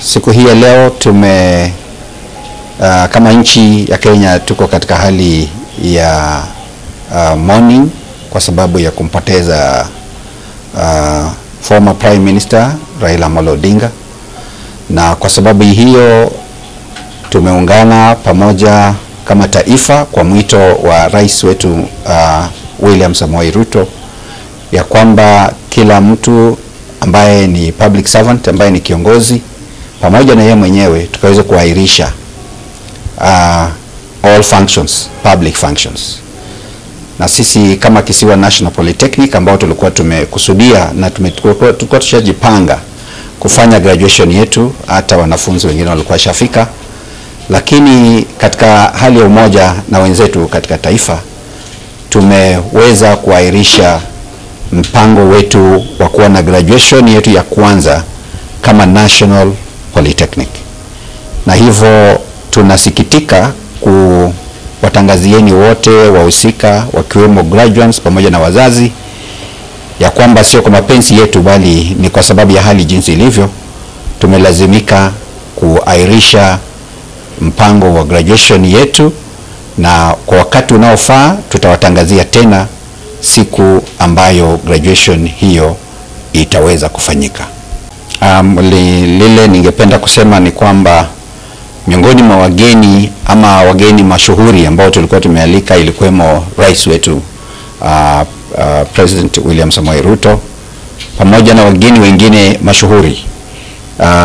Siku hii ya leo kama nchi ya Kenya tuko katika hali ya mourning kwa sababu ya kumpoteza former Prime Minister Raila Amolo Odinga, na kwa sababu hiyo tumeungana pamoja kama taifa kwa mwito wa rais wetu William Samoei Ruto ya kwamba kila mtu ambaye ni public servant, ambaye ni kiongozi, pamoja na yeye mwenyewe tukaweza kuahirisha all functions, public functions. Na sisi kama Kisiwa National Polytechnic ambao tulikuwa tumekusudia na tulikuwa tushajipanga kufanya graduation yetu, hata wanafunzi wengine walikuwa shafika, lakini katika hali ya umoja na wenzetu katika taifa tumeweza kuahirisha mpango wetu wa kuwa na graduation yetu ya kwanza kama National Polytechnic. Na hivyo tunasikitika kuwatangazieni wote wahusika wakiwemo graduates pamoja na wazazi ya kwamba sio kwa mapenzi yetu bali ni kwa sababu ya hali jinsi ilivyo tumelazimika kuahirisha mpango wa graduation yetu, na kwa wakati unaofaa tutawatangazia tena siku ambayo graduation hiyo itaweza kufanyika. Lile ningependa kusema ni kwamba miongoni mwa wageni ama wageni mashuhuri ambao tulikuwa tumealika ilikuwemo rais wetu President William Samoei Ruto pamoja na wageni wengine mashuhuri,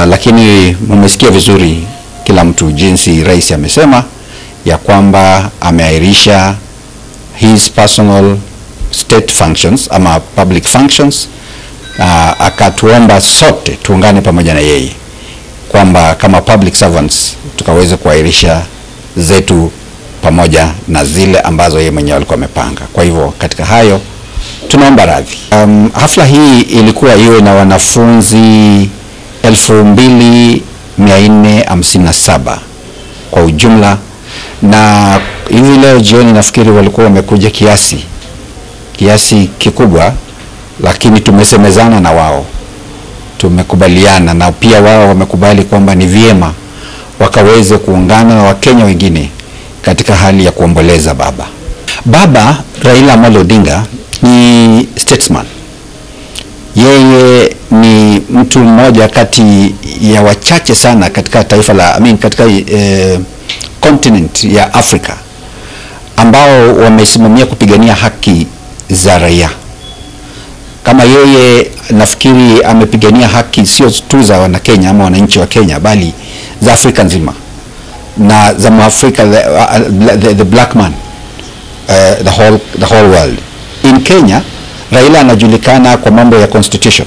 lakini mmesikia vizuri kila mtu jinsi rais amesema ya kwamba ameahirisha his personal state functions ama public functions, akatuomba sote tuungane pamoja na yeye kwamba kama public servants tukaweze kuahirisha zetu pamoja na zile ambazo yeye mwenyewe alikuwa amepanga. Kwa hivyo katika hayo tunaomba radhi. Hafla hii ilikuwa iwe na wanafunzi 2457 kwa ujumla, na hivi leo jioni nafikiri walikuwa wamekuja kiasi kikubwa, lakini tumesemezana na wao, tumekubaliana na pia wao wamekubali kwamba ni vyema wakaweze kuungana na Wakenya wengine katika hali ya kuomboleza baba Raila Amolo Odinga. Ni statesman, yeye ni mtu mmoja kati ya wachache sana katika taifa la katika continent ya Afrika ambao wamesimamia kupigania haki za raia. Kama yeye nafikiri amepigania haki sio tu za wana Kenya ama wananchi wa Kenya bali za Afrika nzima na za Mwafrika, the black man, the whole world. In Kenya Raila anajulikana kwa mambo ya constitution.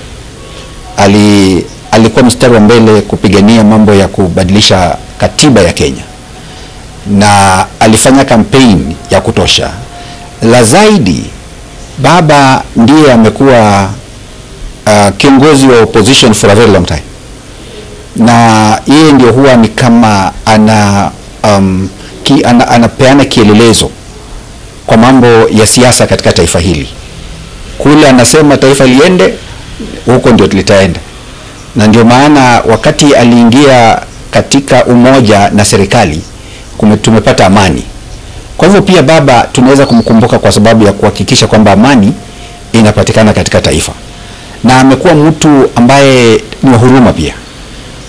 Alikuwa mstari wa mbele kupigania mambo ya kubadilisha katiba ya Kenya na alifanya campaign ya kutosha. La zaidi, baba ndiye amekuwa kiongozi wa opposition for a very long time, na yeye ndio huwa ni kama anapeana kielelezo kwa mambo ya siasa katika taifa hili. Kule anasema taifa liende, huko ndio litaenda. Na ndio maana wakati aliingia katika umoja na serikali tumepata amani. Kwa hivyo pia baba tunaweza kumkumbuka kwa sababu ya kuhakikisha kwamba amani inapatikana katika taifa, na amekuwa mtu ambaye ni wa huruma pia.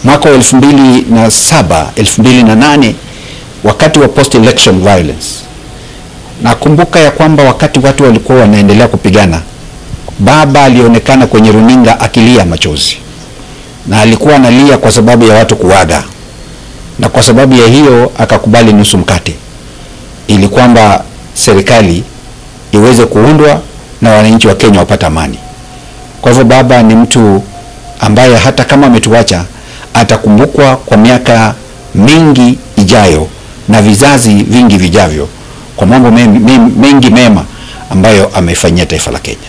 Mwaka wa 2007 2008 wakati wa post election violence, nakumbuka ya kwamba wakati watu walikuwa wanaendelea kupigana, baba alionekana kwenye runinga akilia machozi, na alikuwa analia kwa sababu ya watu kuaga, na kwa sababu ya hiyo akakubali nusu mkate ili kwamba serikali iweze kuundwa na wananchi wa Kenya wapata amani. Kwa hivyo baba ni mtu ambaye hata kama ametuacha atakumbukwa kwa miaka mingi ijayo na vizazi vingi vijavyo kwa mambo mengi mema ambayo amefanyia taifa la Kenya.